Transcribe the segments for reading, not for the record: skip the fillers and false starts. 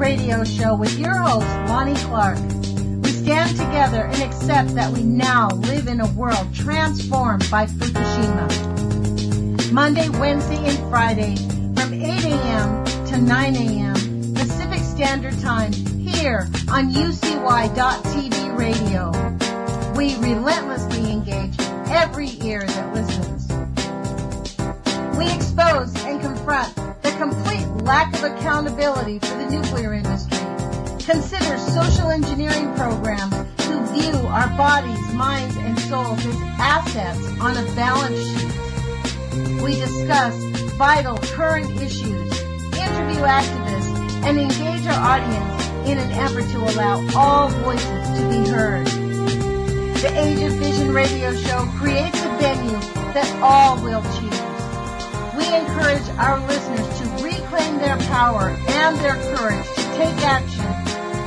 radio show with your host, Lonnie Clark. We stand together and accept that we now live in a world transformed by Fukushima. Monday, Wednesday, and Friday from 8 a.m. to 9 a.m. Pacific Standard Time here on UCY.TV radio. We relentlessly engage every ear that listens. We expose and confront the complete lack of accountability for the nuclear industry. Consider social engineering programs who view our bodies, minds, and souls as assets on a balance sheet. We discuss vital current issues, interview activists, and engage our audience in an effort to allow all voices to be heard. The Age of Fission radio show creates a venue that all will choose. We encourage our listeners to reclaim their power and their courage to take action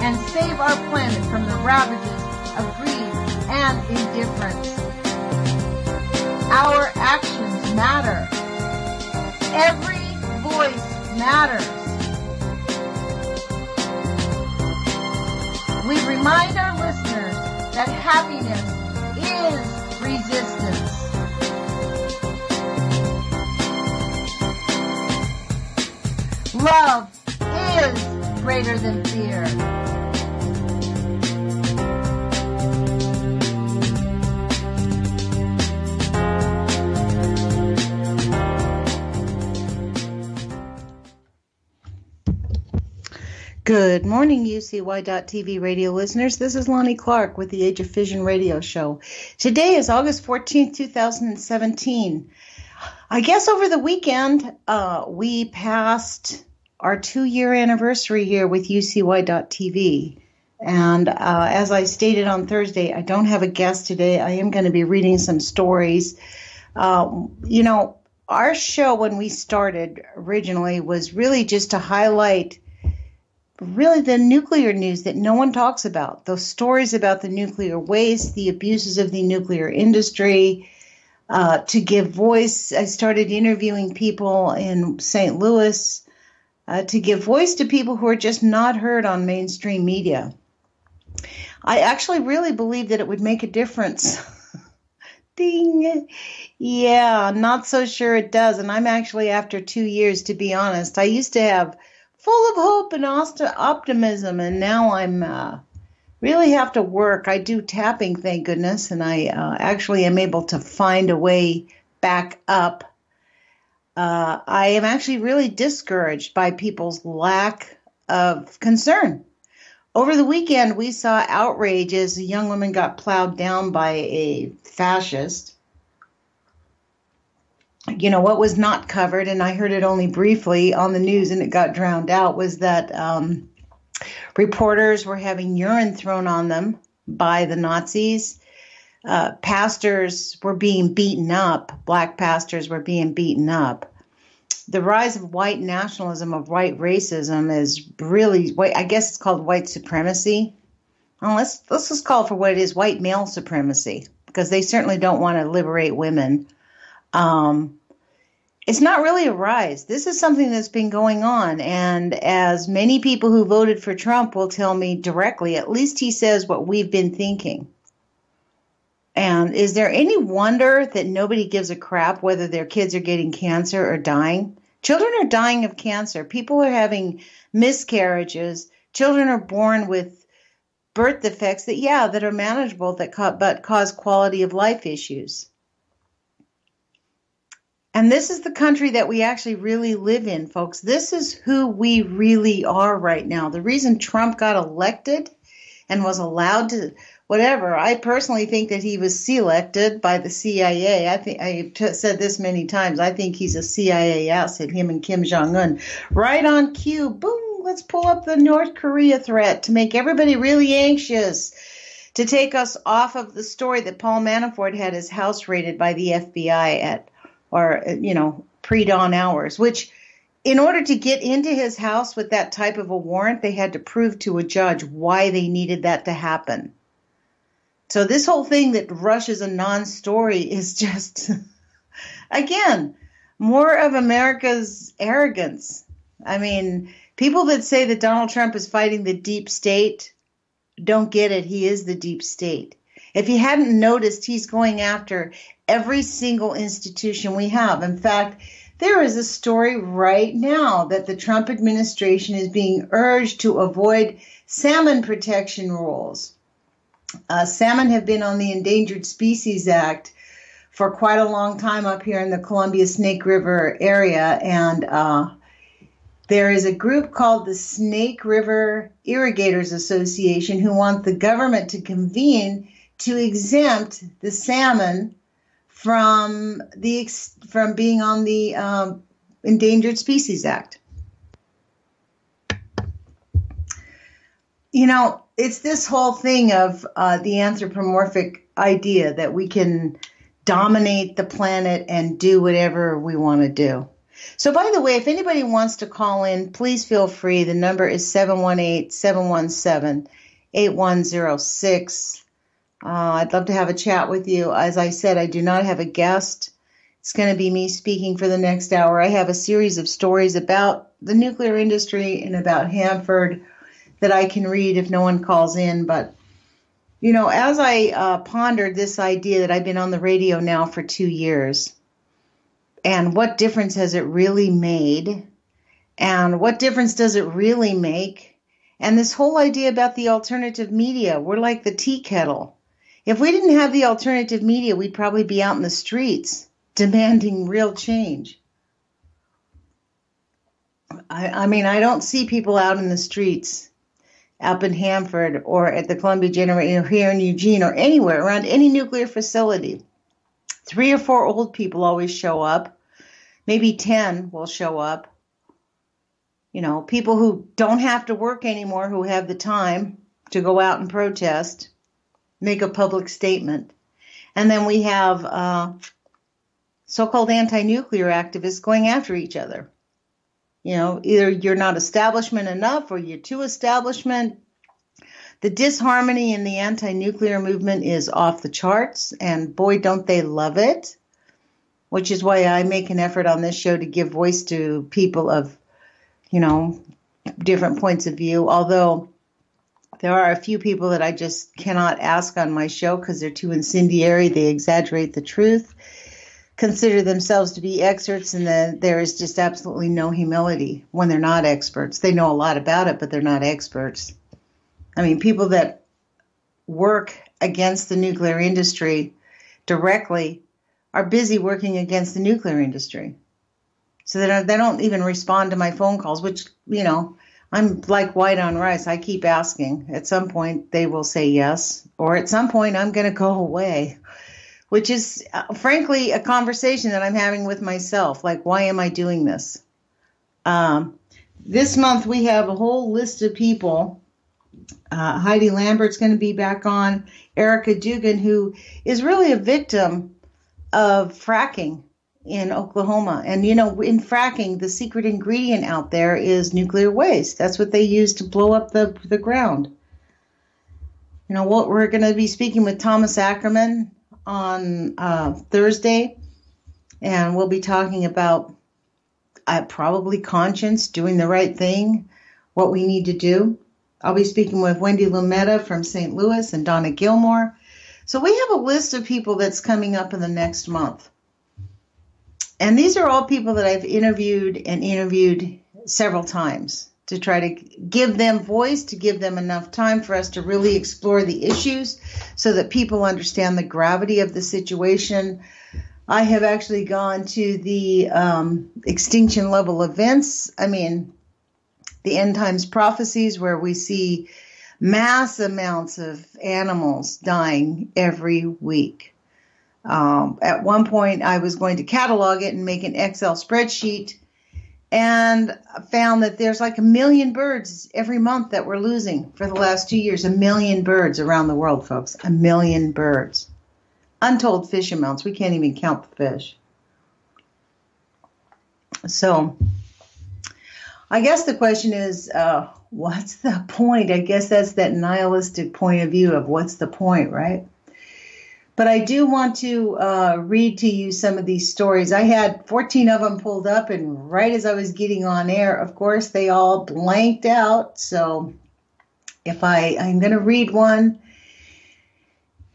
and save our planet from the ravages of greed and indifference. Our actions matter. Every voice matters. We remind our listeners that happiness is resistance. Love is greater than fear. Good morning, UCY.TV radio listeners. This is Lonnie Clark with the Age of Fission radio show. Today is August 14th, 2017. I guess over the weekend, we passed our 2-year anniversary here with UCY.TV. And as I stated on Thursday, I don't have a guest today. I am going to be reading some stories. Our show when we started originally was really just to highlight really the nuclear news that no one talks about. Those stories about the nuclear waste, the abuses of the nuclear industry. To give voice, I started interviewing people in St. Louis to give voice to people who are just not heard on mainstream media. I actually really believe that it would make a difference. Ding. Yeah, not so sure it does. And I'm actually after 2 years, to be honest. I used to have full of hope and optimism, and now I'm really have to work. I do tapping, thank goodness, and I actually am able to find a way back up. I am actually really discouraged by people's lack of concern. Over the weekend, we saw outrage as a young woman got plowed down by a fascist. What was not covered, and I heard it only briefly on the news and it got drowned out, was that reporters were having urine thrown on them by the Nazis. Pastors were being beaten up. Black pastors were being beaten up. The rise of white nationalism, of white racism is really, I guess it's called white supremacy. Well, let's just call it for what it is, white male supremacy, because they certainly don't want to liberate women. It's not really a rise. This is something that's been going on. And as many people who voted for Trump will tell me directly, at least he says what we've been thinking. And is there any wonder that nobody gives a crap whether their kids are getting cancer or dying? Children are dying of cancer. People are having miscarriages. Children are born with birth defects that are manageable but cause quality of life issues. And this is the country that we actually really live in, folks. This is who we really are right now. The reason Trump got elected and was allowed to, whatever, I personally think that he was selected by the CIA. I've said this many times. I think he's a CIA asset, him and Kim Jong-un. Right on cue, boom, let's pull up the North Korea threat to make everybody really anxious, to take us off of the story that Paul Manafort had his house raided by the FBI at pre-dawn hours, which in order to get into his house with that type of a warrant, they had to prove to a judge why they needed that to happen. So this whole thing that Russia's a non-story is just, again, more of America's arrogance. I mean, People that say that Donald Trump is fighting the deep state don't get it. He is the deep state. If you hadn't noticed, he's going after every single institution we have. In fact, there is a story right now that the Trump administration is being urged to avoid salmon protection rules. Salmon have been on the Endangered Species Act for quite a long time up here in the Columbia Snake River area, and there is a group called the Snake River Irrigators Association who want the government to convene to exempt the salmon from being on the Endangered Species Act. You know, it's this whole thing of the anthropomorphic idea that we can dominate the planet and do whatever we want to do. So, by the way, if anybody wants to call in, please feel free. The number is 718-717-8106. I'd love to have a chat with you. As I said, I do not have a guest. It's going to be me speaking for the next hour. I have a series of stories about the nuclear industry and about Hanford that I can read if no one calls in. But, you know, as I pondered this idea that I've been on the radio now for 2 years, and what difference has it really made? And what difference does it really make? And this whole idea about the alternative media, we're like the tea kettle. If we didn't have the alternative media, we'd probably be out in the streets demanding real change. I mean, I don't see people out in the streets up in Hanford or at the Columbia Generating here in Eugene or anywhere around any nuclear facility. 3 or 4 old people always show up. Maybe 10 will show up. You know, people who don't have to work anymore, who have the time to go out and protest, make a public statement. And then we have so-called anti-nuclear activists going after each other. You know, either you're not establishment enough or you're too establishment. The disharmony in the anti-nuclear movement is off the charts, and boy, don't they love it, which is why I make an effort on this show to give voice to people of, you know, different points of view, although there are a few people that I just cannot ask on my show because they're too incendiary. They exaggerate the truth, consider themselves to be experts, and then there is just absolutely no humility when they're not experts. They know a lot about it, but they're not experts. I mean, people that work against the nuclear industry directly are busy working against the nuclear industry. So they don't even respond to my phone calls, which, you know, I'm like white on rice. I keep asking. At some point, they will say yes, or at some point, I'm going to go away, which is, frankly, a conversation that I'm having with myself. Like, why am I doing this? This month, we have a whole list of people. Heidi Lambert's going to be back on. Erica Dugan, who is really a victim of fracking in Oklahoma. And, you know, in fracking, the secret ingredient out there is nuclear waste. That's what they use to blow up the ground. You know, we're going to be speaking with Thomas Ackerman on Thursday, and we'll be talking about probably conscience, doing the right thing, what we need to do. I'll be speaking with Wendy Lumetta from St. Louis and Donna Gilmore. So we have a list of people that's coming up in the next month. And these are all people that I've interviewed several times to try to give them voice, to give them enough time for us to really explore the issues so that people understand the gravity of the situation. I have actually gone to the extinction level events. I mean, the end times prophecies where we see mass amounts of animals dying every week. At one point, I was going to catalog it and make an Excel spreadsheet and found that there's like 1 million birds every month that we're losing for the last 2 years. 1 million birds around the world, folks. 1 million birds. Untold fish amounts. We can't even count the fish. So I guess the question is, what's the point? I guess that's that nihilistic point of view of what's the point, right? But I do want to read to you some of these stories. I had 14 of them pulled up, and right as I was getting on air, of course, they all blanked out. So if I'm going to read one.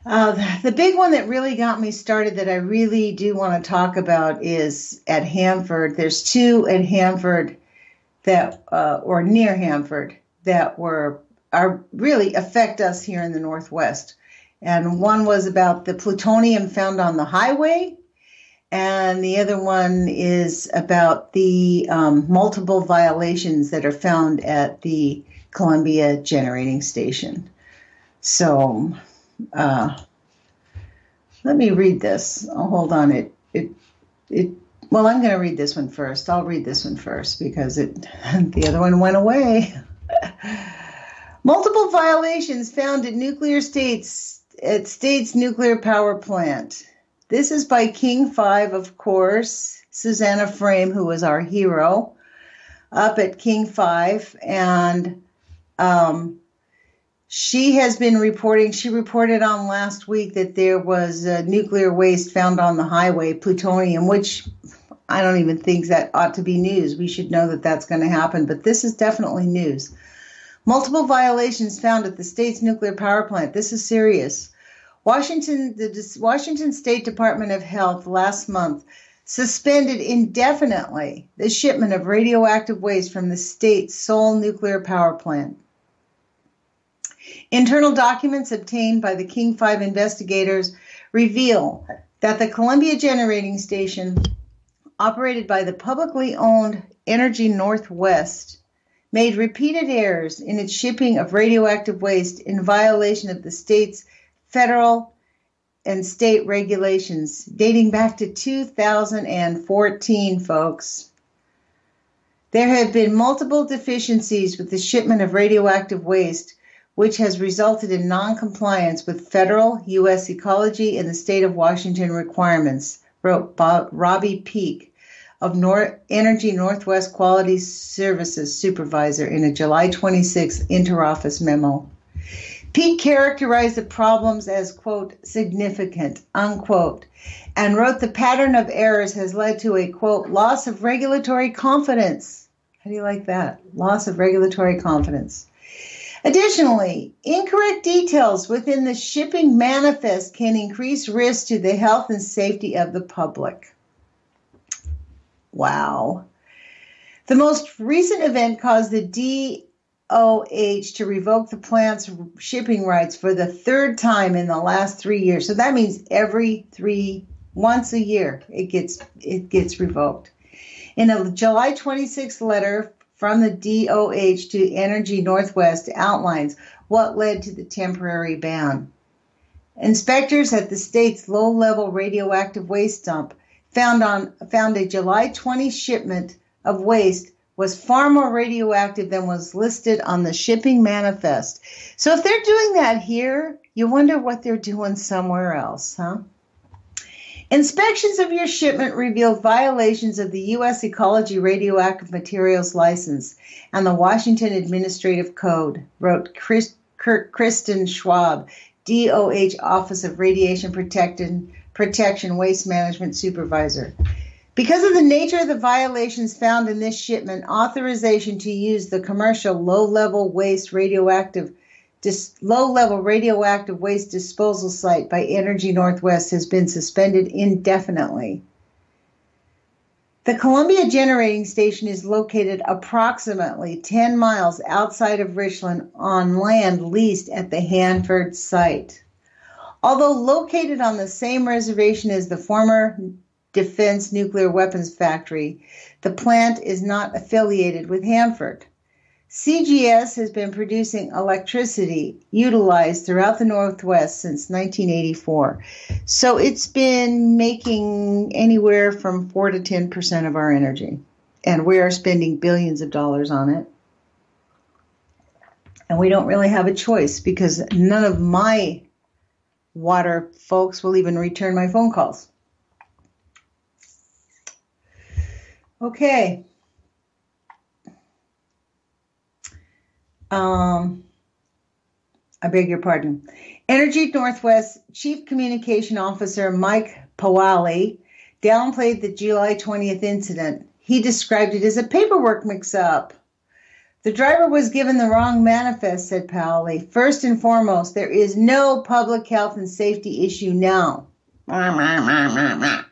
The big one that really got me started that I really do want to talk about is at Hanford. There's two at Hanford that, or near Hanford, that are really affect us here in the Northwest. And one was about the plutonium found on the highway, and the other one is about the multiple violations that are found at the Columbia Generating Station. So let me read this. Oh, hold on. Well, I'm going to read this one first. I'll read this one first because the other one went away. Multiple violations found at State's nuclear power plant. This is by King 5, of course. Susanna Frame, who was our hero, up at King 5, and she has been reporting. She reported on last week that there was nuclear waste found on the highway, plutonium, which I don't even think that ought to be news. We should know that that's going to happen, but this is definitely news. Multiple violations found at the state's nuclear power plant. This is serious. The Washington State Department of Health last month suspended indefinitely the shipment of radioactive waste from the state's sole nuclear power plant. Internal documents obtained by the King 5 investigators reveal that the Columbia Generating Station, operated by the publicly owned Energy Northwest, made repeated errors in its shipping of radioactive waste in violation of the state's federal and state regulations dating back to 2014, folks. There have been multiple deficiencies with the shipment of radioactive waste, which has resulted in non-compliance with federal, U.S. ecology, and the state of Washington requirements, wrote Robbie Peake of Energy Northwest Quality Services Supervisor in a July 26 interoffice memo. Peake characterized the problems as, quote, significant, unquote, and wrote the pattern of errors has led to a, quote, loss of regulatory confidence. How do you like that? Loss of regulatory confidence. Additionally, incorrect details within the shipping manifest can increase risk to the health and safety of the public. Wow. The most recent event caused the DOH to revoke the plant's shipping rights for the third time in the last 3 years. So that means once a year, it gets revoked. In a July 26th letter from the DOH to Energy Northwest outlines what led to the temporary ban. Inspectors at the state's low-level radioactive waste dump found a July 20 shipment of waste was far more radioactive than was listed on the shipping manifest. So if they're doing that here, you wonder what they're doing somewhere else, huh? Inspections of your shipment revealed violations of the U.S. Ecology Radioactive Materials License and the Washington Administrative Code, wrote Kristen Schwab, DOH Office of Radiation Protection Waste Management Supervisor. Because of the nature of the violations found in this shipment, authorization to use the commercial low-level radioactive waste disposal site by Energy Northwest has been suspended indefinitely. The Columbia Generating Station is located approximately 10 miles outside of Richland on land leased at the Hanford site. Although located on the same reservation as the former Defense Nuclear Weapons Factory, the plant is not affiliated with Hanford. CGS has been producing electricity utilized throughout the Northwest since 1984. So it's been making anywhere from 4 to 10% of our energy. And we are spending billions of dollars on it. And we don't really have a choice because none of my water folks will even return my phone calls. Okay. I beg your pardon. Energy Northwest Chief Communication Officer Mike Powali downplayed the July 20th incident. He described it as a paperwork mix-up. The driver was given the wrong manifest, said Powali. First and foremost, there is no public health and safety issue now. The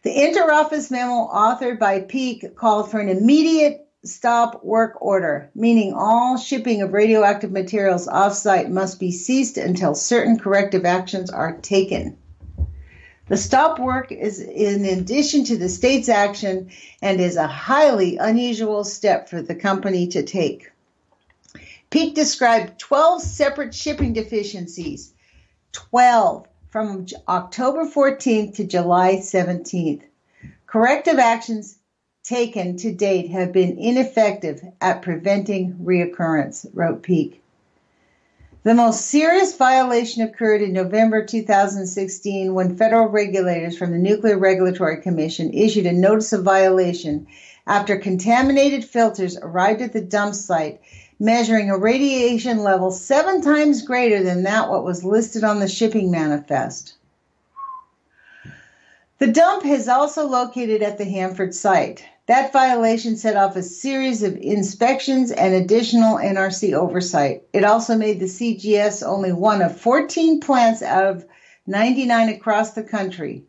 inter-office memo authored by Peak called for an immediate stop work order, meaning all shipping of radioactive materials off-site must be ceased until certain corrective actions are taken. The stop work is in addition to the state's action and is a highly unusual step for the company to take. Peak described 12 separate shipping deficiencies, 12 from October 14th to July 17th. Corrective actions taken to date have been ineffective at preventing reoccurrence, wrote Peak. The most serious violation occurred in November 2016 when federal regulators from the Nuclear Regulatory Commission issued a notice of violation after contaminated filters arrived at the dump site, measuring a radiation level 7 times greater than what was listed on the shipping manifest. The dump is also located at the Hanford site. That violation set off a series of inspections and additional NRC oversight. It also made the CGS only one of 14 plants out of 99 across the country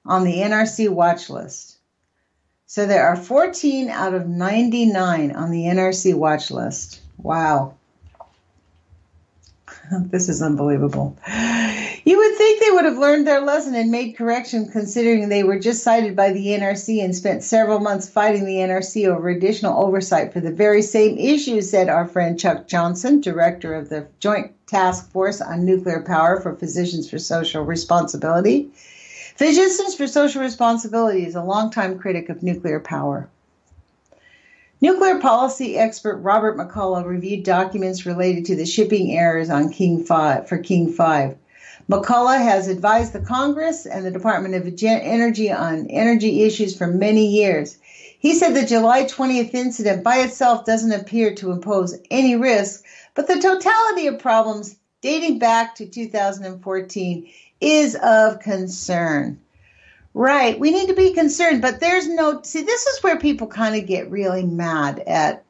on the NRC watch list. So there are 14 out of 99 on the NRC watch list. Wow. This is unbelievable. You would think they would have learned their lesson and made corrections, considering they were just cited by the NRC and spent several months fighting the NRC over additional oversight for the very same issues, said our friend Chuck Johnson, director of the Joint Task Force on Nuclear Power for Physicians for Social Responsibility. Physicians for Social Responsibility is a longtime critic of nuclear power. Nuclear policy expert Robert McCullough reviewed documents related to the shipping errors on King 5. McCullough has advised the Congress and the Department of Energy on energy issues for many years. He said the July 20th incident by itself doesn't appear to impose any risk, but the totality of problems dating back to 2014 is of concern. Right, we need to be concerned, but there's no, see, this is where people kind of get really mad at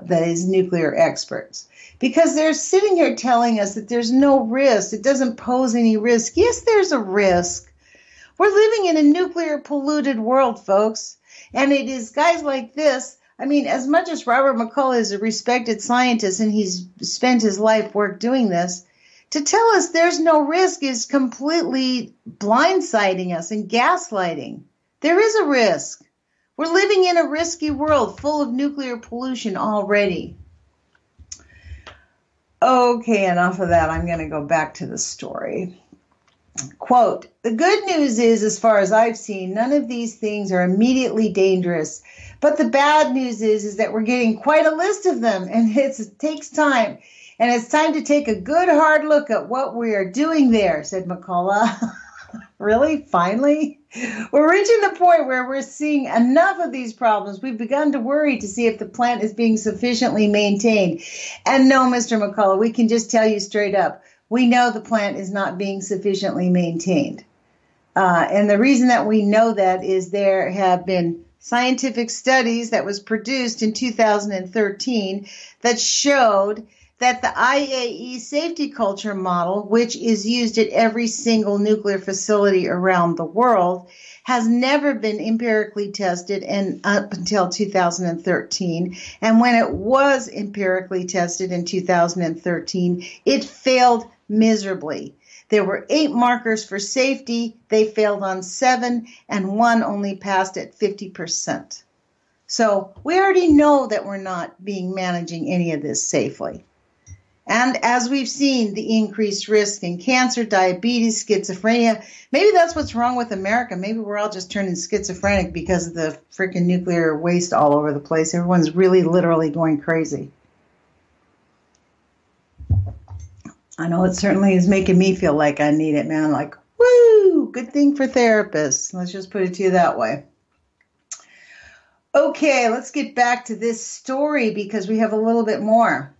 these nuclear experts, because they're sitting here telling us that there's no risk, it doesn't pose any risk. Yes, there's a risk. We're living in a nuclear polluted world, folks, and it is guys like this. I mean, as much as Robert McCullough is a respected scientist and he's spent his life work doing this, to tell us there's no risk is completely blindsiding us and gaslighting. There is a risk. We're living in a risky world full of nuclear pollution already. Okay, enough of that. I'm going to go back to the story. Quote, the good news is, as far as I've seen, none of these things are immediately dangerous. But the bad news is that we're getting quite a list of them, and it takes time. And it's time to take a good hard look at what we are doing there, said McCullough. Really? Finally? We're reaching the point where we're seeing enough of these problems. We've begun to worry to see if the plant is being sufficiently maintained. And no, Mr. McCullough, we can just tell you straight up, we know the plant is not being sufficiently maintained. And the reason that we know that is there have been scientific studies that was produced in 2013 that showed that the IAE safety culture model, which is used at every single nuclear facility around the world, has never been empirically tested and up until 2013. And when it was empirically tested in 2013, it failed miserably. There were 8 markers for safety. They failed on 7, and 1 only passed at 50%. So we already know that we're not managing any of this safely. And as we've seen, the increased risk in cancer, diabetes, schizophrenia, maybe that's what's wrong with America. Maybe we're all just turning schizophrenic because of the freaking nuclear waste all over the place. Everyone's really literally going crazy. I know it certainly is making me feel like I need it, man. Like, woo, good thing for therapists. Let's just put it to you that way. Okay, let's get back to this story because we have a little bit more.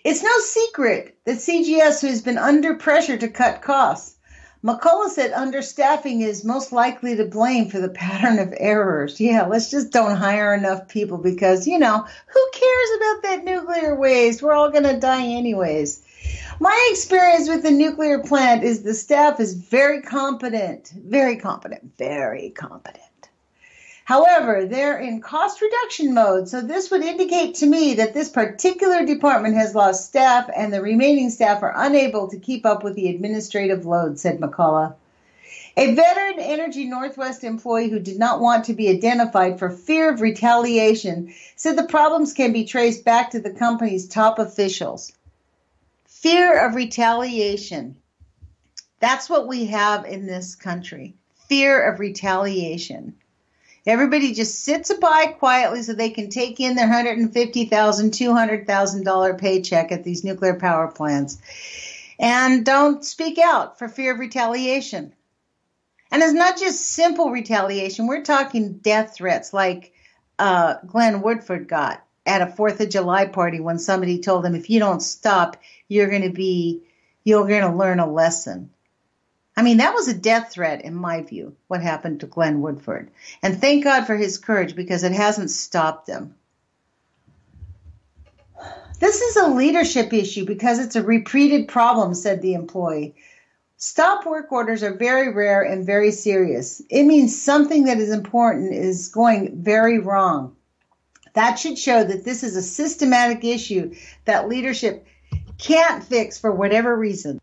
It's no secret that CGS has been under pressure to cut costs. McCullough said understaffing is most likely to blame for the pattern of errors. Yeah, let's just don't hire enough people because, who cares about that nuclear waste? We're all going to die anyways. My experience with the nuclear plant is the staff is very competent, very competent, very competent. However, they're in cost reduction mode, so this would indicate to me that this particular department has lost staff and the remaining staff are unable to keep up with the administrative load, said McCullough. A veteran Energy Northwest employee who did not want to be identified for fear of retaliation said the problems can be traced back to the company's top officials. Fear of retaliation. That's what we have in this country. Fear of retaliation. Everybody just sits by quietly so they can take in their $150,000, $200,000 paycheck at these nuclear power plants and don't speak out for fear of retaliation. And it's not just simple retaliation. We're talking death threats like Glenn Woodford got at a 4th of July party when somebody told him, if you don't stop, you're going to learn a lesson. I mean, that was a death threat, in my view, what happened to Glenn Woodford. And thank God for his courage, because it hasn't stopped him. This is a leadership issue because it's a repeated problem, said the employee. Stop work orders are very rare and very serious. It means something that is important is going very wrong. That should show that this is a systematic issue that leadership can't fix for whatever reason.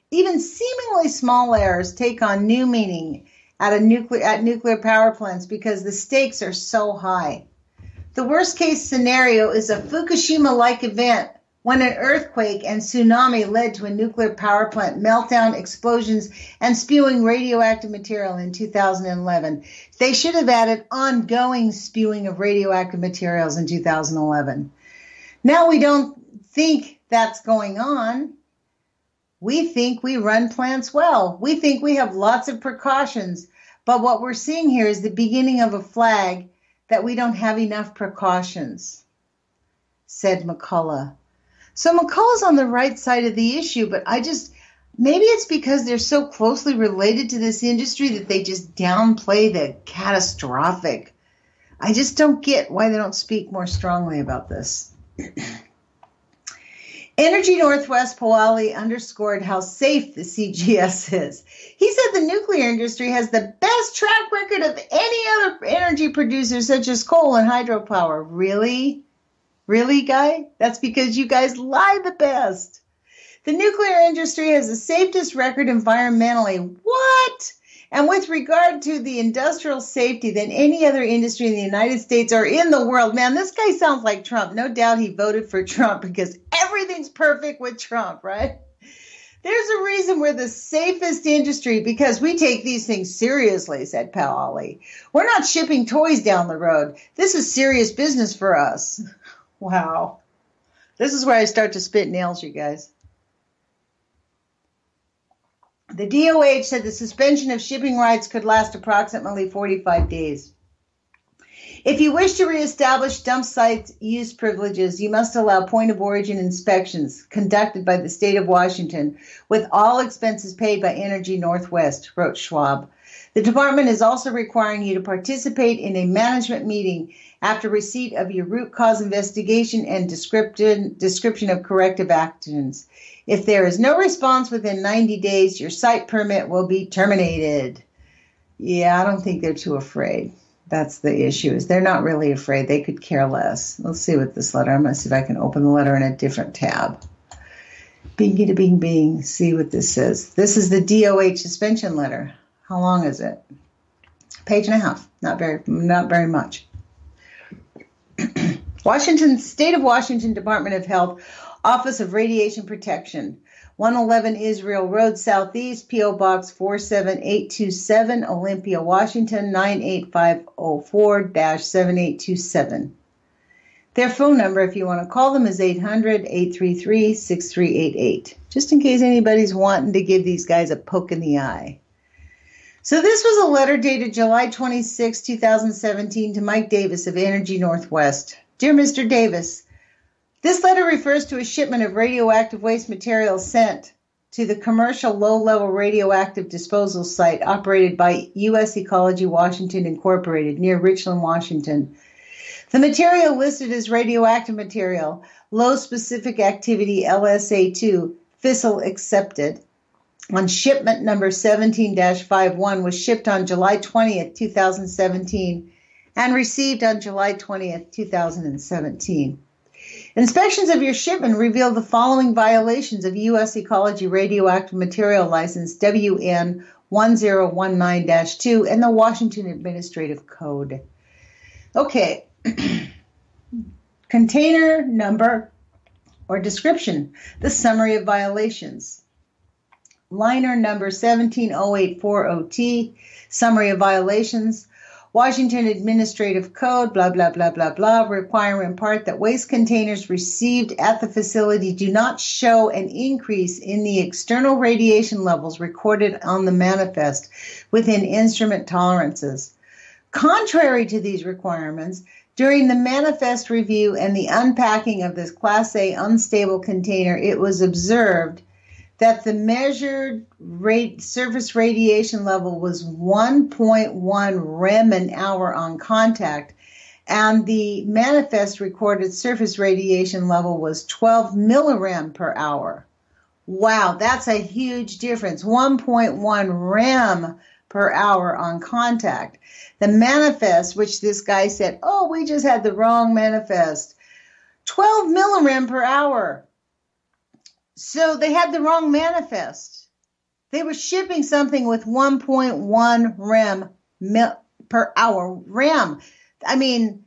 Even seemingly small errors take on new meaning at nuclear power plants because the stakes are so high. The worst case scenario is a Fukushima-like event when an earthquake and tsunami led to a nuclear power plant meltdown, explosions, and spewing radioactive material in 2011. They should have added ongoing spewing of radioactive materials in 2011. Now we don't think that's going on. We think we run plants well. We think we have lots of precautions. But what we're seeing here is the beginning of a flag that we don't have enough precautions, said McCullough. So McCullough's on the right side of the issue, but maybe it's because they're so closely related to this industry that they just downplay the catastrophic. I just don't get why they don't speak more strongly about this. Energy Northwest Powali underscored how safe the CGS is. He said the nuclear industry has the best track record of any other energy producer, such as coal and hydropower. Really? Really, guy? That's because you guys lie the best. The nuclear industry has the safest record environmentally. What? And with regard to the industrial safety than any other industry in the United States or in the world. Man, this guy sounds like Trump. No doubt he voted for Trump because everything's perfect with Trump, right? There's a reason we're the safest industry because we take these things seriously, said Powali. We're not shipping toys down the road. This is serious business for us. Wow. This is where I start to spit nails, you guys. The DOH said the suspension of shipping rights could last approximately 45 days. If you wish to reestablish dump site use privileges, you must allow point of origin inspections conducted by the state of Washington with all expenses paid by Energy Northwest, wrote Schwab. The department is also requiring you to participate in a management meeting after receipt of your root cause investigation and description of corrective actions. If there is no response within 90 days, your site permit will be terminated. Yeah, I don't think they're too afraid. That's the issue, is they're not really afraid. They could care less. Let's see what this letter, I'm going to see if I can open the letter in a different tab. Bing, bing, bing. See what this says. This is the DOH suspension letter. How long is it? Page and a half. Not very much. State of Washington Department of Health, Office of Radiation Protection, 111 Israel Road Southeast, P.O. Box 47827, Olympia, Washington, 98504-7827. Their phone number, if you want to call them, is 800-833-6388, just in case anybody's wanting to give these guys a poke in the eye. So this was a letter dated July 26, 2017 to Mike Davis of Energy Northwest. Dear Mr. Davis, this letter refers to a shipment of radioactive waste material sent to the commercial low-level radioactive disposal site operated by U.S. Ecology Washington Incorporated near Richland, Washington. The material listed as radioactive material, low specific activity LSA2, fissile accepted, on shipment number 17-51 was shipped on July 20th, 2017, and received on July 20th, 2017. Inspections of your shipment revealed the following violations of U.S. Ecology Radioactive Material License WN 1019-2 and the Washington Administrative Code. Okay. Container number or description, the summary of violations. Liner number 170840T, summary of violations. Washington Administrative Code, blah, blah, blah, blah, blah, require in part that waste containers received at the facility do not show an increase in the external radiation levels recorded on the manifest within instrument tolerances. Contrary to these requirements, during the manifest review and the unpacking of this Class A unstable container, it was observed that the measured surface radiation level was 1.1 rem an hour on contact, and the manifest recorded surface radiation level was 12 millirem per hour. Wow, that's a huge difference, 1.1 rem per hour on contact. The manifest, which this guy said, oh, we just had the wrong manifest, 12 millirem per hour. So they had the wrong manifest. They were shipping something with 1.1 rem per hour. Rem. I mean,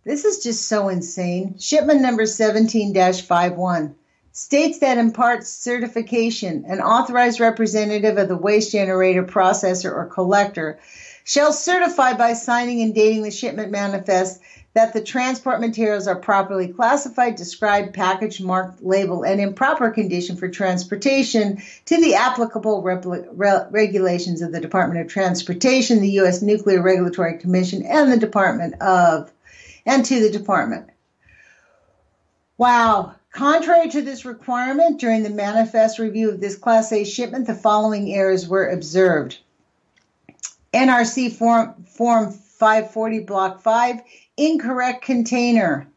this is just so insane. Shipment number 17-51 states that imparts certification, an authorized representative of the waste generator, processor, or collector shall certify by signing and dating the shipment manifest that the transport materials are properly classified, described, packaged, marked, labeled, and in proper condition for transportation to the applicable regulations of the Department of Transportation, the U.S. Nuclear Regulatory Commission, and to the department. Wow. Contrary to this requirement, during the manifest review of this Class A shipment, the following errors were observed. NRC Form 540, Block 5, incorrect container.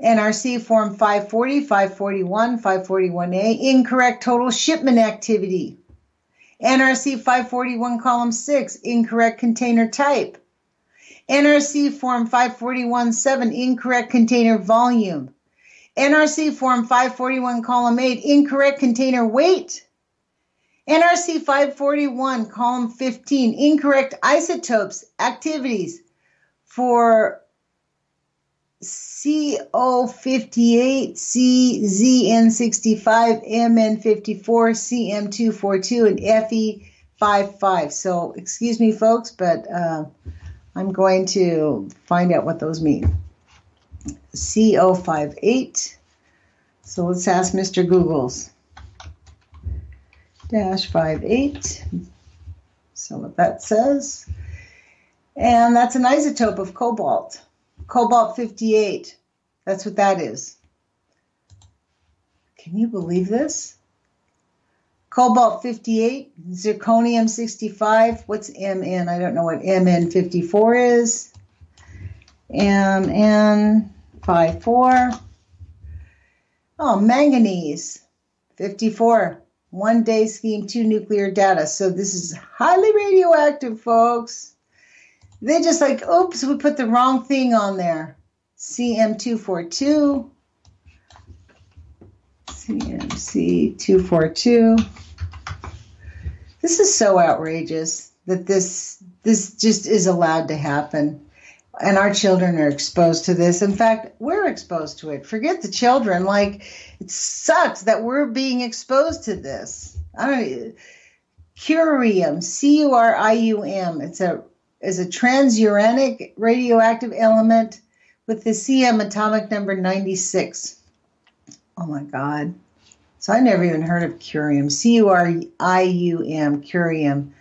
NRC Form 540, 541, 541A, incorrect total shipment activity. NRC 541, Column 6, incorrect container type. NRC Form 541-7, incorrect container volume. NRC Form 541, Column 8, incorrect container weight. NRC 541, Column 15, incorrect isotopes, activities for CO58, CZN65, MN54, CM242, and FE55. So, excuse me, folks, but I'm going to find out what those mean. CO58. So let's ask Mr. Googles. -58. So what that says. And that's an isotope of cobalt. Cobalt 58. That's what that is. Can you believe this? Cobalt 58, zirconium 65. What's MN? I don't know what MN54 is. MN54. Oh, manganese 54. 1 day scheme, 2 nuclear data. So this is highly radioactive, folks. They just like, oops, we put the wrong thing on there. CM242. CMC242. This is so outrageous that this just is allowed to happen. And our children are exposed to this. In fact, we're exposed to it. Forget the children. Like, it sucks that we're being exposed to this. Curium, C-U-R-I-U-M. It's a transuranic radioactive element with the CM atomic number 96. Oh, my God. So I never even heard of curium. C-U-R-I-U-M, curium.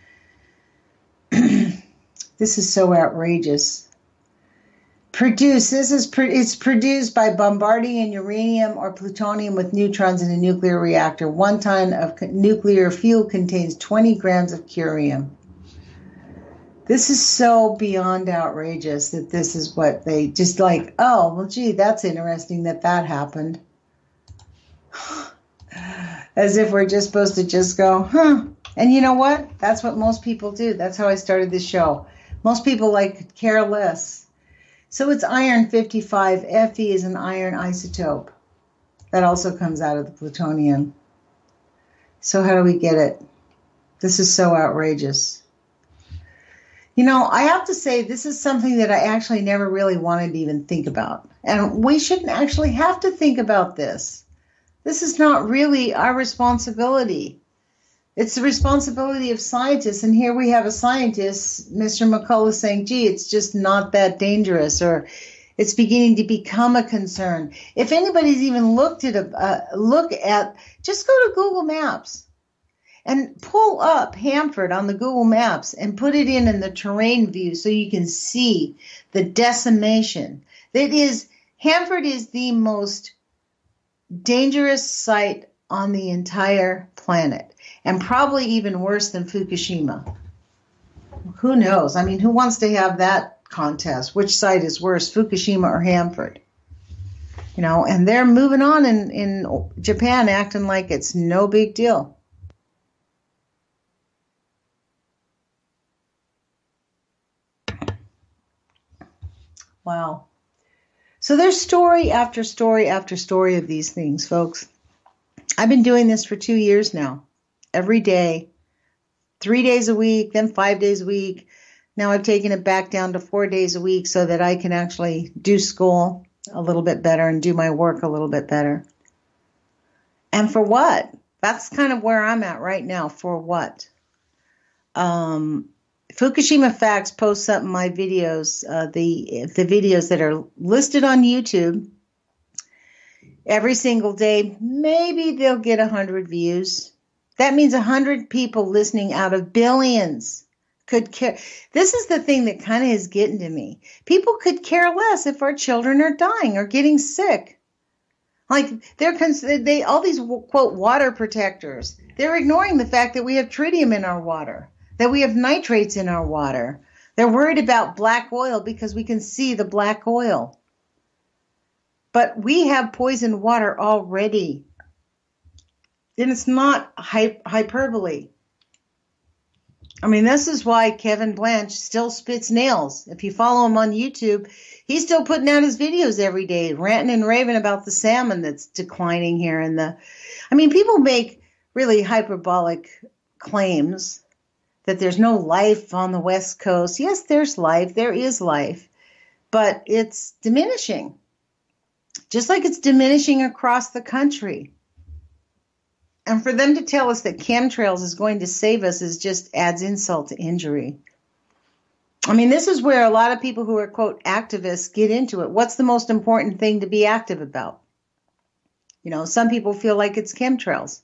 This is so outrageous. It's produced by bombarding uranium or plutonium with neutrons in a nuclear reactor. 1 ton of nuclear fuel contains 20 grams of curium. This is so beyond outrageous that this is what they just like, oh, well, gee, that's interesting that happened. As if we're just supposed to just go, huh. And you know what? That's what most people do. That's how I started this show. Most people care less. So it's iron 55. Fe is an iron isotope. That also comes out of the plutonium. So how do we get it? This is so outrageous. You know, I have to say this is something that I actually never really wanted to even think about. And we shouldn't actually have to think about this. This is not really our responsibility. It's the responsibility of scientists. And here we have a scientist, Mr. McCullough, saying, gee, it's just not that dangerous, or it's beginning to become a concern. If anybody's even looked at just go to Google Maps and pull up Hanford on the Google Maps and put it in the terrain view so you can see the decimation. Hanford is the most dangerous site on the entire planet, and probably even worse than Fukushima. Who knows? I mean, who wants to have that contest? Which site is worse, Fukushima or Hanford? You know, and they're moving on in Japan, acting like it's no big deal. Wow. So there's story after story after story of these things, folks. I've been doing this for 2 years now, every day, 3 days a week, then 5 days a week. Now I've taken it back down to 4 days a week so that I can actually do school a little bit better and do my work a little bit better. And for what? That's kind of where I'm at right now. For what? Fukushima Facts posts up my videos, the videos that are listed on YouTube every single day. Maybe they'll get 100 views. That means 100 people listening out of billions could care. This is the thing that kind of is getting to me. People could care less if our children are dying or getting sick. Like all these quote water protectors, they're ignoring the fact that we have tritium in our water, that we have nitrates in our water. They're worried about black oil because we can see the black oil. But we have poisoned water already. And it's not hyperbole. I mean, this is why Kevin Blanche still spits nails. If you follow him on YouTube, he's still putting out his videos every day, ranting and raving about the salmon that's declining here. People make really hyperbolic claims that there's no life on the West Coast. Yes, there's life. There is life. But it's diminishing. Just like it's diminishing across the country. And for them to tell us that chemtrails is going to save us is just adds insult to injury. I mean, this is where a lot of people who are, quote, activists get into it. What's the most important thing to be active about? You know, some people feel like it's chemtrails.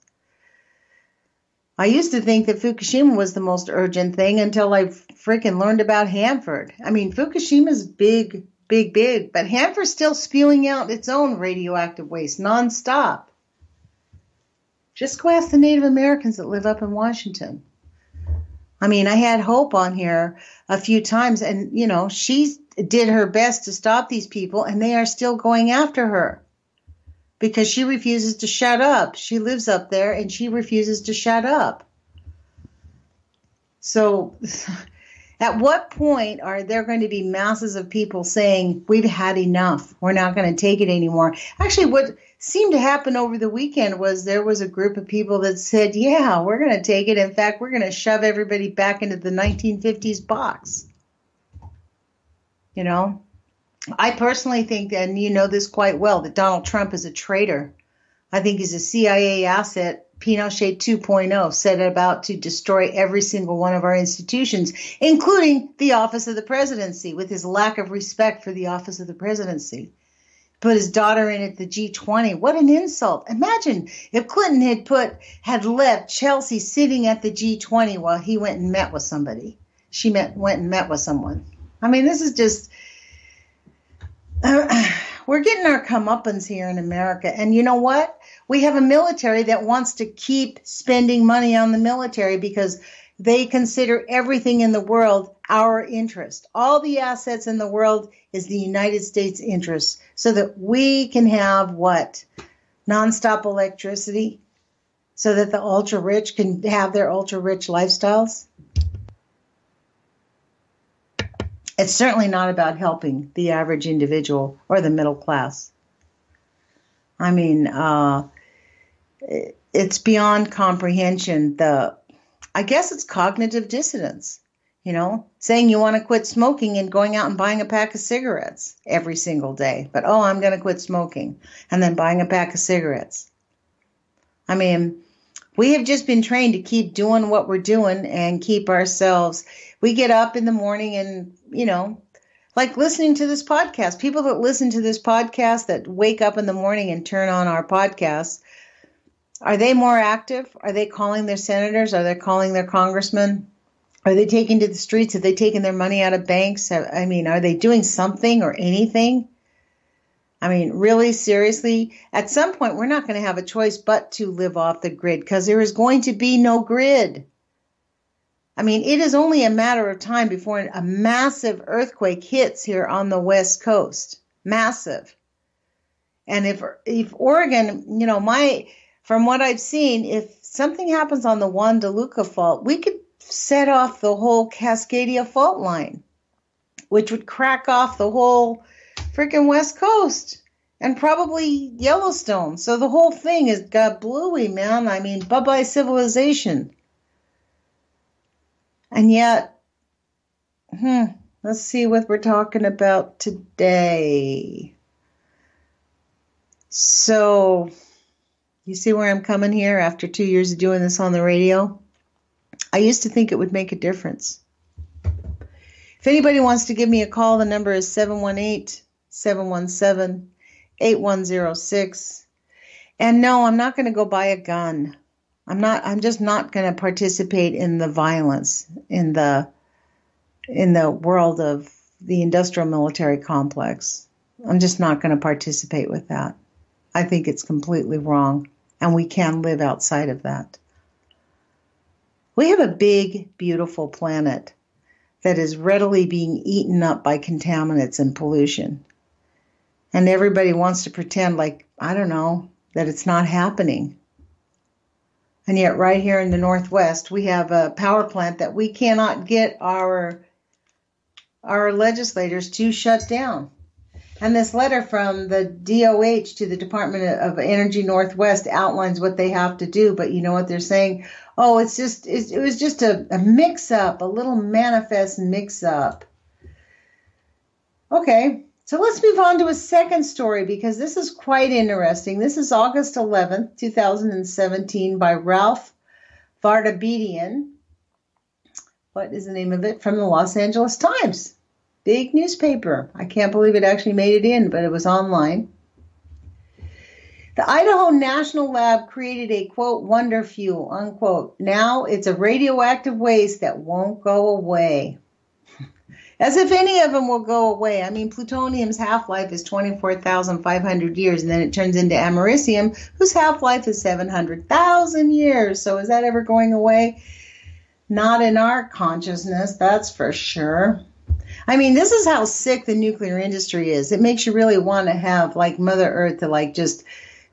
I used to think that Fukushima was the most urgent thing until I freaking learned about Hanford. I mean, Fukushima's big, but Hanford's still spewing out its own radioactive waste nonstop. Just go ask the Native Americans that live up in Washington. I mean, I had Hope on here a few times, and, you know, she did her best to stop these people, and they are still going after her because she refuses to shut up. She lives up there, and she refuses to shut up. So at what point are there going to be masses of people saying, we've had enough, we're not going to take it anymore? Actually, what seemed to happen over the weekend was there was a group of people that said, yeah, we're going to take it. In fact, we're going to shove everybody back into the 1950s box. You know, I personally think, and you know this quite well, that Donald Trump is a traitor. I think he's a CIA asset. Pinochet 2.0 set about to destroy every single one of our institutions, including the office of the presidency, with his lack of respect for the office of the presidency. Put his daughter in at the G20. What an insult. Imagine if Clinton had left Chelsea sitting at the G20 while he went and met with somebody. Went and met with someone. I mean, this is just, We're getting our comeuppance here in America. And you know what? We have a military that wants to keep spending money on the military because they consider everything in the world our interest. All the assets in the world is the United States interest so that we can have what? Nonstop electricity so that the ultra rich can have their ultra rich lifestyles. It's certainly not about helping the average individual or the middle class. I mean, it's beyond comprehension. I guess it's cognitive dissonance, saying you want to quit smoking and going out and buying a pack of cigarettes every single day. But, I'm going to quit smoking and then buying a pack of cigarettes. I mean, we have just been trained to keep doing what we're doing and keep ourselves. We get up in the morning and, like listening to this podcast. People that listen to this podcast, that wake up in the morning and turn on our podcast, are they more active? Are they calling their senators? Are they calling their congressmen? Are they taking to the streets? Have they taken their money out of banks? I mean, are they doing something or anything? I mean, really, seriously, at some point, we're not going to have a choice but to live off the grid because there is going to be no grid. I mean, it is only a matter of time before a massive earthquake hits here on the West Coast. Massive. And if Oregon, from what I've seen, if something happens on the Juan de Luca fault, we could set off the whole Cascadia fault line, which would crack off the whole freaking West Coast and probably Yellowstone. So the whole thing has got bluey, man. I mean, bye-bye civilization. And yet, let's see what we're talking about today. So, you see where I'm coming here after 2 years of doing this on the radio? I used to think it would make a difference. If anybody wants to give me a call, the number is 718-717-8106. And no, I'm not going to go buy a gun. I'm just not going to participate in the violence in the world of the industrial military complex. I'm just not going to participate with that. I think it's completely wrong, and we can live outside of that. We have a big, beautiful planet that is readily being eaten up by contaminants and pollution. And everybody wants to pretend like, I don't know, that it's not happening. And yet right here in the Northwest, we have a power plant that we cannot get our legislators to shut down. And this letter from the DOH to the Department of Energy Northwest outlines what they have to do. But you know what they're saying? Oh, it was just a mix-up, a little manifest mix-up. Okay. So let's move on to a second story because this is quite interesting. This is August 11th, 2017 by Ralph Vardabedian. What is the name of it? From the Los Angeles Times. Big newspaper. I can't believe it actually made it in, but it was online. The Idaho National Lab created a, quote, wonder fuel, unquote. Now it's a radioactive waste that won't go away. As if any of them will go away. I mean, plutonium's half-life is 24,500 years, and then it turns into americium, whose half-life is 700,000 years. So is that ever going away? Not in our consciousness, that's for sure. I mean, this is how sick the nuclear industry is. It makes you really want to have, like, Mother Earth to, like, just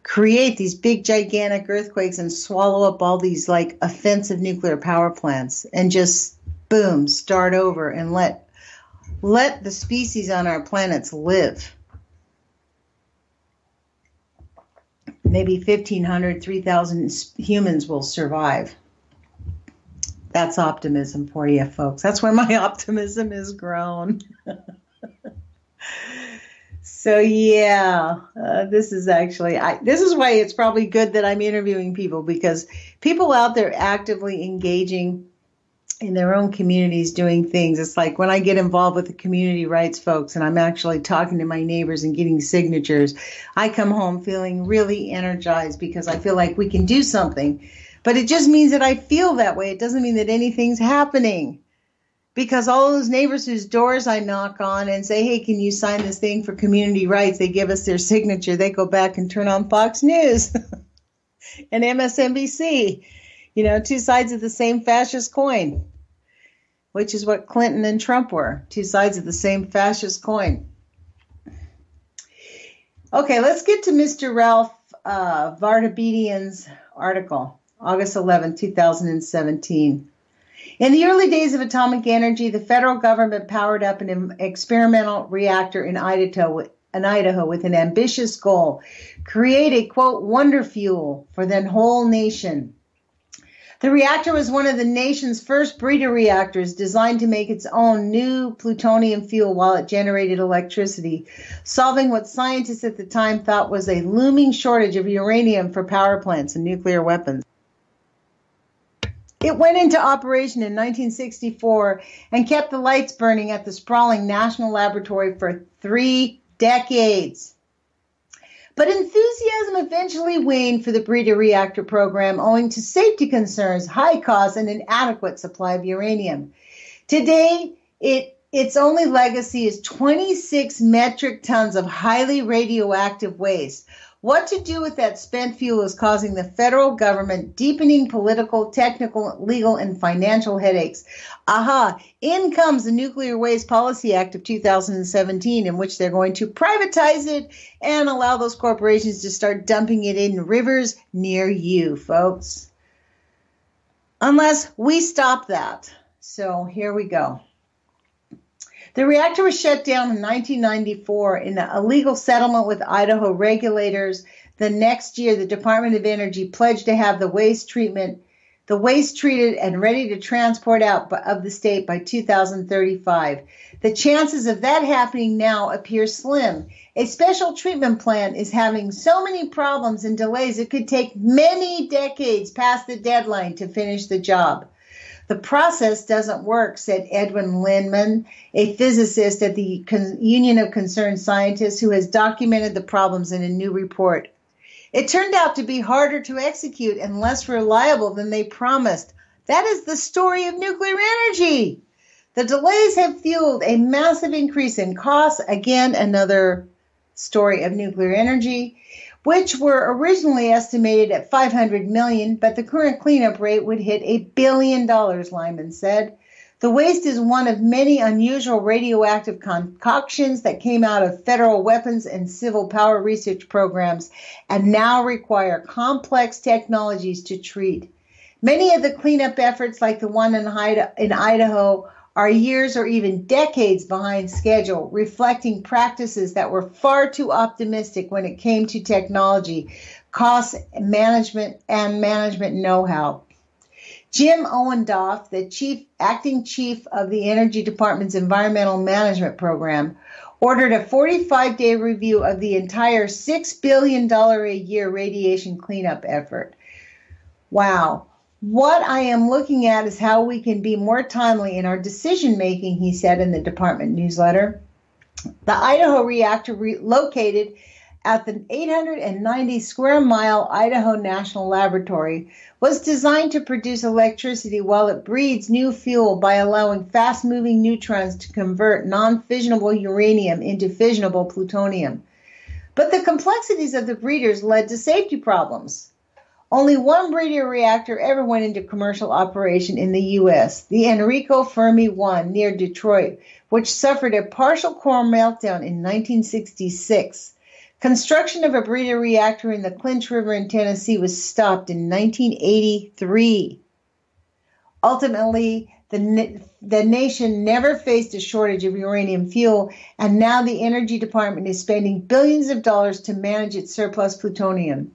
create these big, gigantic earthquakes and swallow up all these, like, offensive nuclear power plants and just, boom, start over and let the species on our planets live. Maybe 1,500, 3,000 humans will survive. That's optimism for you, folks. That's where my optimism has grown. So, yeah, this is actually, this is why it's probably good that I'm interviewing people, because people out there actively engaging in their own communities doing things. It's like when I get involved with the community rights folks and I'm actually talking to my neighbors and getting signatures, I come home feeling really energized because I feel like we can do something. But it just means that I feel that way. It doesn't mean that anything's happening. Because all those neighbors whose doors I knock on and say, hey, can you sign this thing for community rights? They give us their signature. They go back and turn on Fox News and MSNBC. You know, two sides of the same fascist coin, which is what Clinton and Trump were, two sides of the same fascist coin. Okay, let's get to Mr. Ralph Vartabedian's article, August 11, 2017. In the early days of atomic energy, the federal government powered up an experimental reactor in Idaho with an ambitious goal: create a, quote, wonder fuel for the whole nation. The reactor was one of the nation's first breeder reactors designed to make its own new plutonium fuel while it generated electricity, solving what scientists at the time thought was a looming shortage of uranium for power plants and nuclear weapons. It went into operation in 1964 and kept the lights burning at the sprawling National Laboratory for 3 decades. But enthusiasm eventually waned for the breeder reactor program owing to safety concerns, high costs, and inadequate supply of uranium. Today, its only legacy is 26 metric tons of highly radioactive waste. What to do with that spent fuel is causing the federal government deepening political, technical, legal, and financial headaches. Aha, in comes the Nuclear Waste Policy Act of 2017, in which they're going to privatize it and allow those corporations to start dumping it in rivers near you, folks. Unless we stop that. So here we go. The reactor was shut down in 1994 in a legal settlement with Idaho regulators. The next year, the Department of Energy pledged to have the waste treated and ready to transport out of the state by 2035. The chances of that happening now appear slim. A special treatment plant is having so many problems and delays it could take many decades past the deadline to finish the job. The process doesn't work, said Edwin Lindman, a physicist at the Union of Concerned Scientists who has documented the problems in a new report. It turned out to be harder to execute and less reliable than they promised. That is the story of nuclear energy. The delays have fueled a massive increase in costs. Again, another story of nuclear energy, which were originally estimated at $500 million, but the current cleanup rate would hit $1 billion, Lyman said. The waste is one of many unusual radioactive concoctions that came out of federal weapons and civil power research programs and now require complex technologies to treat. Many of the cleanup efforts, like the one in Idaho, are years or even decades behind schedule, reflecting practices that were far too optimistic when it came to technology, cost management, and management know-how. Jim Owendoff, the acting chief of the Energy Department's Environmental Management Program, ordered a 45-day review of the entire $6 billion a year radiation cleanup effort. Wow. What I am looking at is how we can be more timely in our decision-making, he said in the department newsletter. The Idaho reactor located at the 890 square mile Idaho National Laboratory was designed to produce electricity while it breeds new fuel by allowing fast-moving neutrons to convert non-fissionable uranium into fissionable plutonium. But the complexities of the breeders led to safety problems. Only one breeder reactor ever went into commercial operation in the U.S., the Enrico Fermi 1 near Detroit, which suffered a partial core meltdown in 1966. Construction of a breeder reactor in the Clinch River in Tennessee was stopped in 1983. Ultimately, the nation never faced a shortage of uranium fuel, and now the Energy Department is spending billions of dollars to manage its surplus plutonium.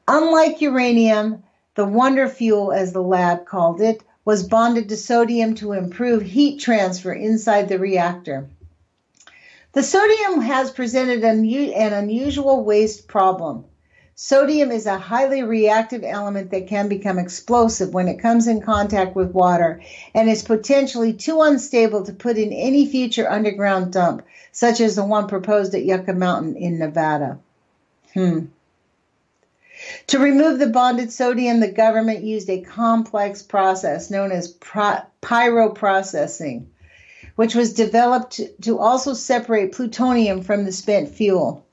Unlike uranium, the wonder fuel, as the lab called it, was bonded to sodium to improve heat transfer inside the reactor. The sodium has presented an unusual waste problem. Sodium is a highly reactive element that can become explosive when it comes in contact with water and is potentially too unstable to put in any future underground dump, such as the one proposed at Yucca Mountain in Nevada. To remove the bonded sodium, the government used a complex process known as pyroprocessing, which was developed to also separate plutonium from the spent fuel.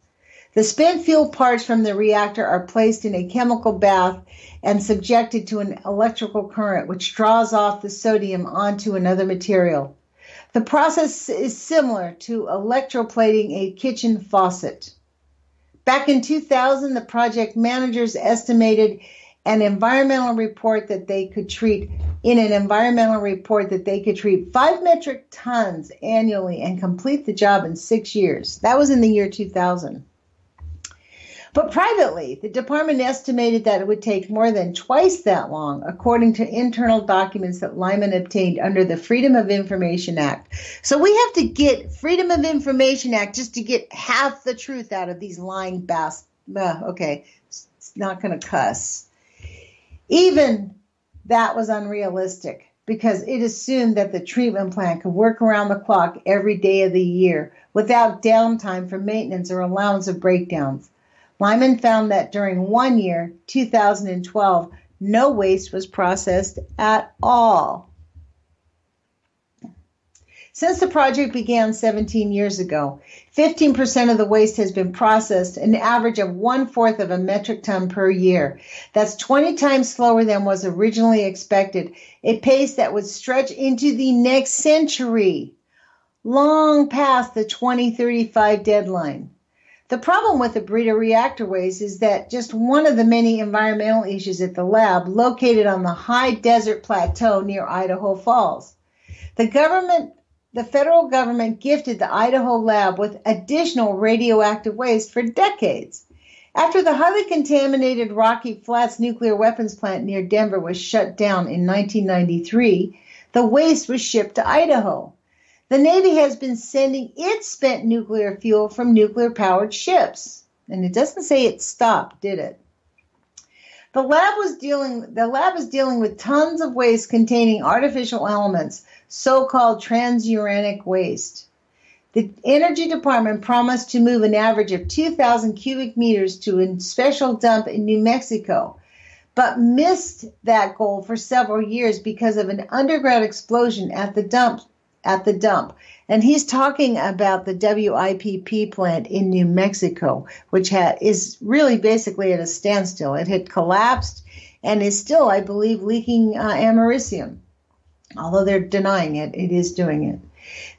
The spent fuel parts from the reactor are placed in a chemical bath and subjected to an electrical current, which draws off the sodium onto another material. The process is similar to electroplating a kitchen faucet. Back in 2000, the project managers estimated in an environmental report that they could treat 5 metric tons annually and complete the job in 6 years. That was in the year 2000. But privately, the department estimated that it would take more than twice that long, according to internal documents that Lyman obtained under the Freedom of Information Act. So we have to get Freedom of Information Act just to get half the truth out of these lying bastards. Okay, it's not going to cuss. Even that was unrealistic because it assumed that the treatment plant could work around the clock every day of the year without downtime for maintenance or allowance of breakdowns. Lyman found that during 1 year, 2012, no waste was processed at all. Since the project began 17 years ago, 15% of the waste has been processed, an average of 1/4 of a metric ton per year. That's 20 times slower than was originally expected, a pace that would stretch into the next century, long past the 2035 deadline. The problem with the breeder reactor waste is that just one of the many environmental issues at the lab located on the high desert plateau near Idaho Falls. The federal government gifted the Idaho lab with additional radioactive waste for decades. After the highly contaminated Rocky Flats nuclear weapons plant near Denver was shut down in 1993, the waste was shipped to Idaho. The Navy has been sending its spent nuclear fuel from nuclear-powered ships. And it doesn't say it stopped, did it? The lab is dealing with tons of waste containing artificial elements, so-called transuranic waste. The Energy Department promised to move an average of 2,000 cubic meters to a special dump in New Mexico, but missed that goal for several years because of an underground explosion at the dump. And he's talking about the WIPP plant in New Mexico, which is really basically at a standstill. It had collapsed and is still, I believe, leaking americium. Although they're denying it, it is doing it.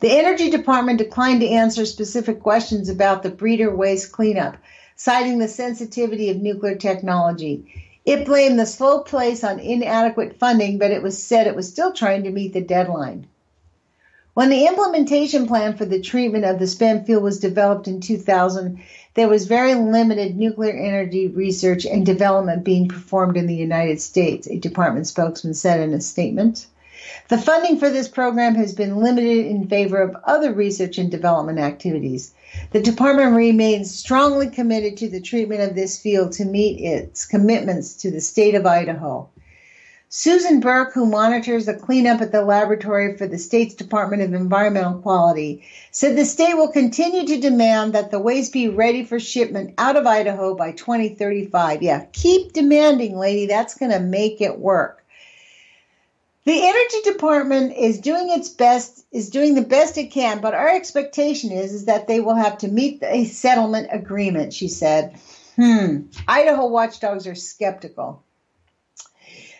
The Energy Department declined to answer specific questions about the breeder waste cleanup, citing the sensitivity of nuclear technology. It blamed the slow pace on inadequate funding, but it was said it was still trying to meet the deadline. When the implementation plan for the treatment of the spent fuel was developed in 2000, there was very limited nuclear energy research and development being performed in the United States, a department spokesman said in a statement. The funding for this program has been limited in favor of other research and development activities. The department remains strongly committed to the treatment of this field to meet its commitments to the state of Idaho. Susan Burke, who monitors the cleanup at the laboratory for the state's Department of Environmental Quality, said the state will continue to demand that the waste be ready for shipment out of Idaho by 2035. Yeah, keep demanding, lady. That's going to make it work. The Energy Department is doing the best it can, but our expectation is that they will have to meet a settlement agreement, she said. Idaho watchdogs are skeptical.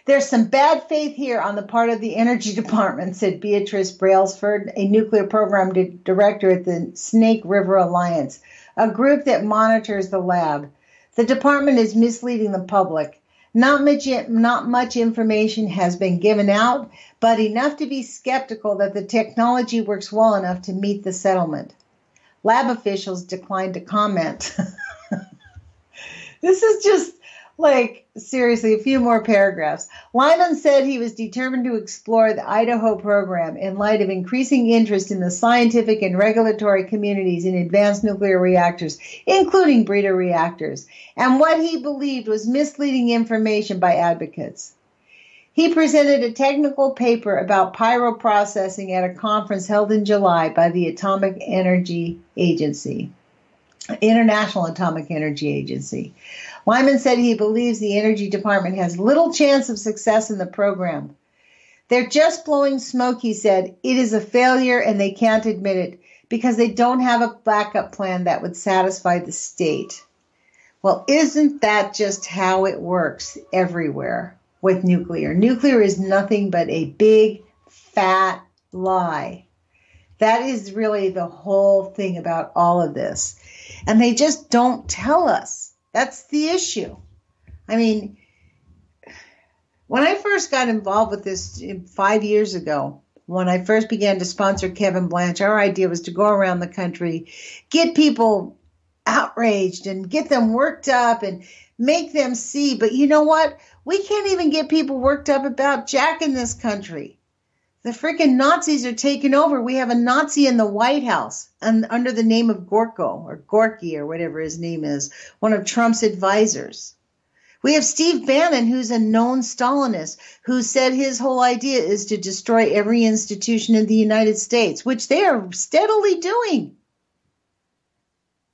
There's some bad faith here on the part of the Energy Department, said Beatrice Brailsford, a nuclear program director at the Snake River Alliance, a group that monitors the lab. The department is misleading the public. Not much information has been given out, but enough to be skeptical that the technology works well enough to meet the settlement. Lab officials declined to comment. This is just seriously, a few more paragraphs. Lyman said he was determined to explore the Idaho program in light of increasing interest in the scientific and regulatory communities in advanced nuclear reactors, including breeder reactors, and what he believed was misleading information by advocates. He presented a technical paper about pyroprocessing at a conference held in July by the International Atomic Energy Agency. Wyman said he believes the Energy Department has little chance of success in the program. They're just blowing smoke, he said. It is a failure and they can't admit it because they don't have a backup plan that would satisfy the state. Well, isn't that just how it works everywhere with nuclear? Nuclear is nothing but a big, fat lie. That is really the whole thing about all of this. And they just don't tell us. That's the issue. I mean, when I first got involved with this 5 years ago, when I first began to sponsor Kevin Blanche, our idea was to go around the country, get people outraged and get them worked up and make them see. But you know what? We can't even get people worked up about Jack in this country. The freaking Nazis are taking over. We have a Nazi in the White House and under the name of Gorko or Gorky or whatever his name is, one of Trump's advisors. We have Steve Bannon, who's a known Stalinist, who said his whole idea is to destroy every institution in the United States, which they are steadily doing.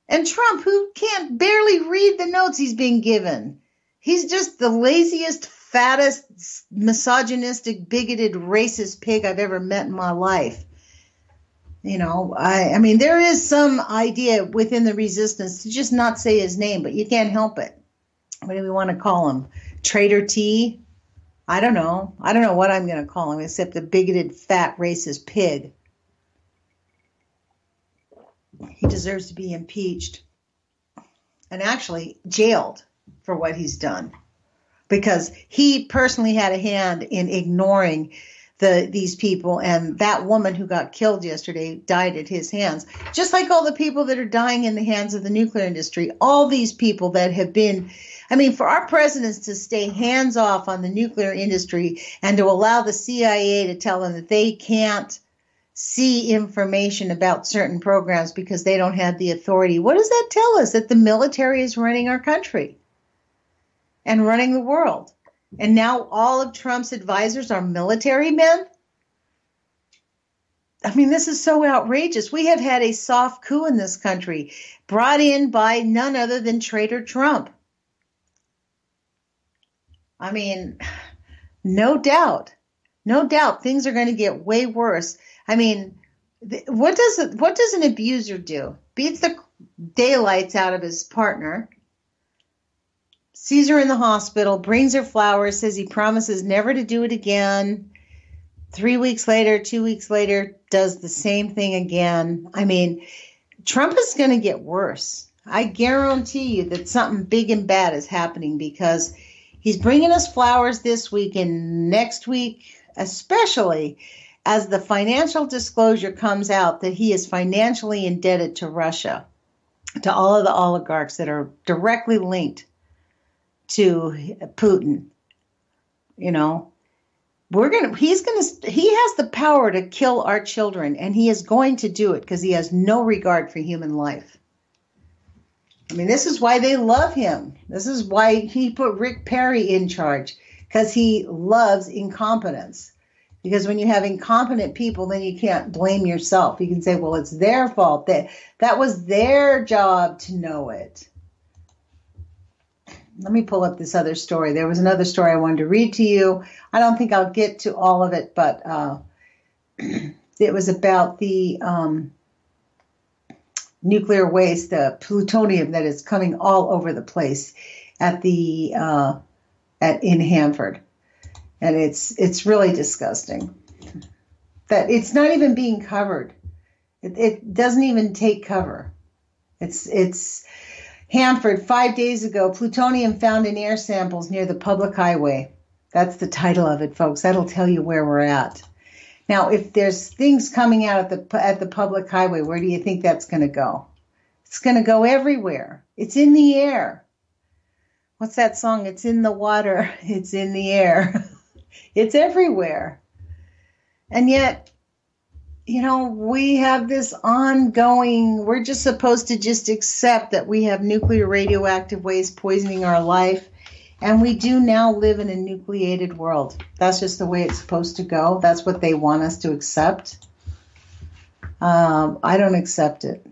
And Trump, who can't barely read the notes he's being given. He's just the laziest, fattest, misogynistic, bigoted, racist pig I've ever met in my life. You know, I mean, there is some idea within the resistance to just not say his name, but you can't help it. What do we want to call him? Traitor T? I don't know. I don't know what I'm going to call him except a bigoted, fat, racist pig. He deserves to be impeached and actually jailed for what he's done because he personally had a hand in ignoring these people, and that woman who got killed yesterday died at his hands, just like all the people that are dying in the hands of the nuclear industry. All these people that have been, I mean, for our presidents to stay hands off on the nuclear industry and to allow the CIA to tell them that they can't see information about certain programs because they don't have the authority. What does that tell us? That the military is running our country and running the world. And now all of Trump's advisors are military men? I mean, this is so outrageous. We have had a soft coup in this country brought in by none other than traitor Trump. I mean, no doubt things are going to get way worse. I mean, what does an abuser do? Beats the daylights out of his partner, sees her in the hospital, brings her flowers, says he promises never to do it again. 3 weeks later, 2 weeks later, does the same thing again. I mean, Trump is going to get worse. I guarantee you that something big and bad is happening because he's bringing us flowers this week and next week, especially as the financial disclosure comes out that he is financially indebted to Russia, to all of the oligarchs that are directly linked to Putin. You know, he has the power to kill our children, and he is going to do it because he has no regard for human life. I mean, this is why they love him. This is why he put Rick Perry in charge, because he loves incompetence. Because when you have incompetent people, then you can't blame yourself. You can say, well, it's their fault. That was their job to know it. Let me pull up this other story. There was another story I wanted to read to you. I don't think I'll get to all of it, but it was about the nuclear waste, the plutonium that is coming all over the place in Hanford. And it's really disgusting that it's not even being covered. It doesn't even take cover. It's Hanford, 5 days ago, plutonium found in air samples near the public highway. That's the title of it, folks. That'll tell you where we're at. Now, if there's things coming out at the public highway, where do you think that's going to go? It's going to go everywhere. It's in the air. What's that song? It's in the water. It's in the air. It's everywhere. And yet, you know, we have this ongoing, we're just supposed to just accept that we have nuclear radioactive waste poisoning our life. And we do now live in a nucleated world. That's just the way it's supposed to go. That's what they want us to accept. I don't accept it.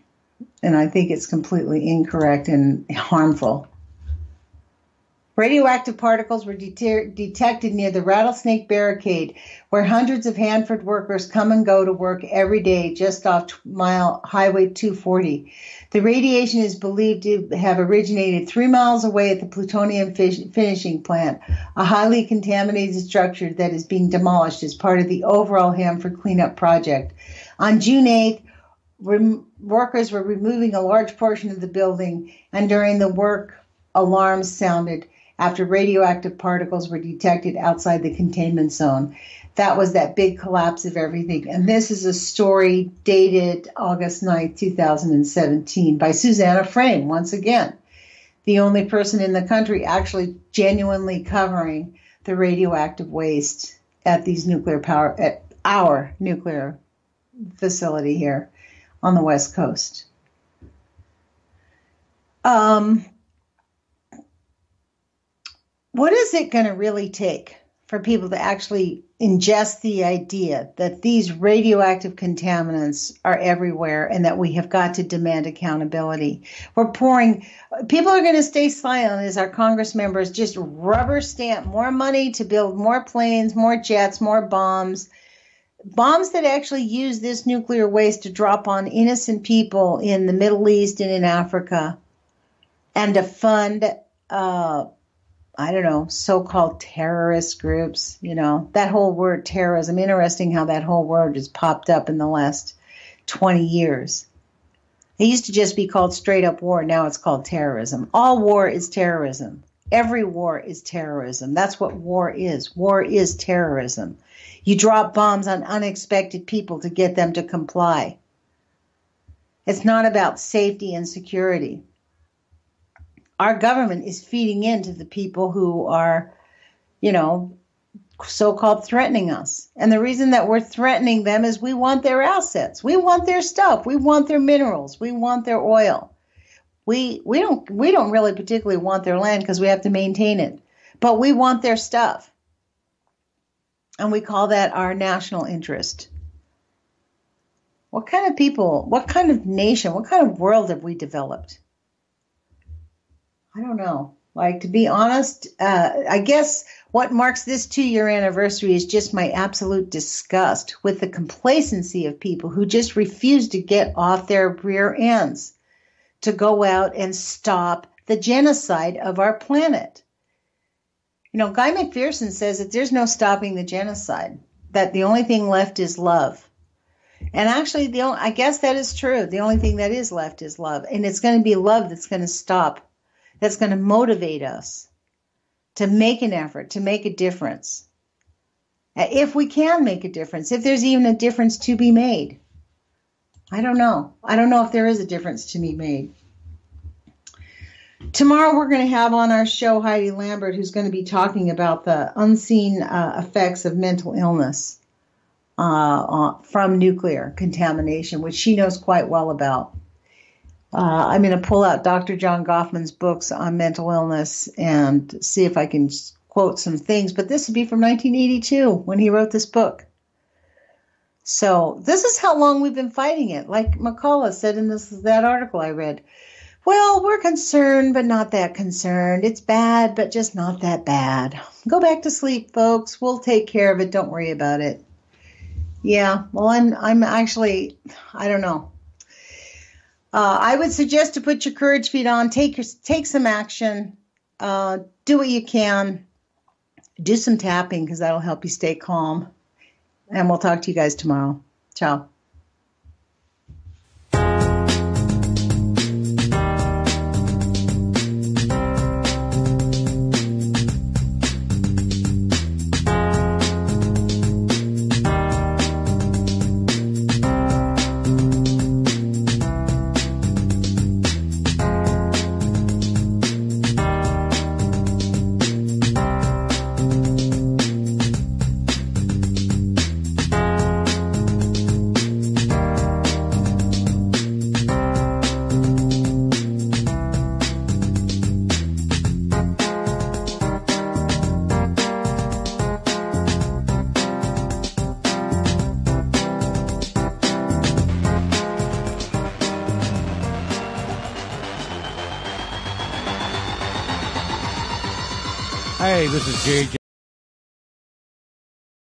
And I think it's completely incorrect and harmful. Radioactive particles were detected near the Rattlesnake Barricade, where hundreds of Hanford workers come and go to work every day just off Highway 240. The radiation is believed to have originated 3 miles away at the plutonium finishing plant, a highly contaminated structure that is being demolished as part of the overall Hanford cleanup project. On June 8th, workers were removing a large portion of the building, and during the work, alarms sounded after radioactive particles were detected outside the containment zone. That was that big collapse of everything. And this is a story dated August 9th, 2017 by Susanna Frame, once again, the only person in the country actually genuinely covering the radioactive waste at our nuclear facility here on the West Coast. What is it going to really take for people to actually ingest the idea that these radioactive contaminants are everywhere and that we have got to demand accountability? People are going to stay silent as our Congress members just rubber stamp more money to build more planes, more jets, more bombs that actually use this nuclear waste to drop on innocent people in the Middle East and in Africa, and to fund so-called terrorist groups, that whole word terrorism. Interesting how that whole word has popped up in the last 20 years. It used to just be called straight up war. Now it's called terrorism. All war is terrorism. Every war is terrorism. That's what war is. War is terrorism. You drop bombs on unexpected people to get them to comply. It's not about safety and security. Our government is feeding into the people who are, so-called threatening us. And the reason that we're threatening them is we want their assets. We want their stuff. We want their minerals. We want their oil. We don't really particularly want their land because we have to maintain it. But we want their stuff. And we call that our national interest. What kind of people, what kind of nation, what kind of world have we developed? I don't know. To be honest, I guess what marks this 2-year anniversary is just my absolute disgust with the complacency of people who just refuse to get off their rear ends to go out and stop the genocide of our planet. Guy McPherson says that there's no stopping the genocide, that the only thing left is love. And actually, I guess that is true. The only thing that is left is love. And it's going to be love that's going to stop. That's going to motivate us to make an effort, to make a difference. If we can make a difference, if there's even a difference to be made. I don't know. I don't know if there is a difference to be made. Tomorrow we're going to have on our show Heidi Lambert, who's going to be talking about the unseen effects of mental illness from nuclear contamination, which she knows quite well about. I'm going to pull out Dr. John Goffman's books on mental illness and see if I can quote some things. But this would be from 1982 when he wrote this book. So this is how long we've been fighting it. Like McCullough said in that article I read. Well, we're concerned, but not that concerned. It's bad, but just not that bad. Go back to sleep, folks. We'll take care of it. Don't worry about it. Yeah, well, I'm actually, I don't know. I would suggest to put your courage feet on, take some action, do what you can, do some tapping because that'll help you stay calm. And we'll talk to you guys tomorrow. Ciao. Hey, this is JJ.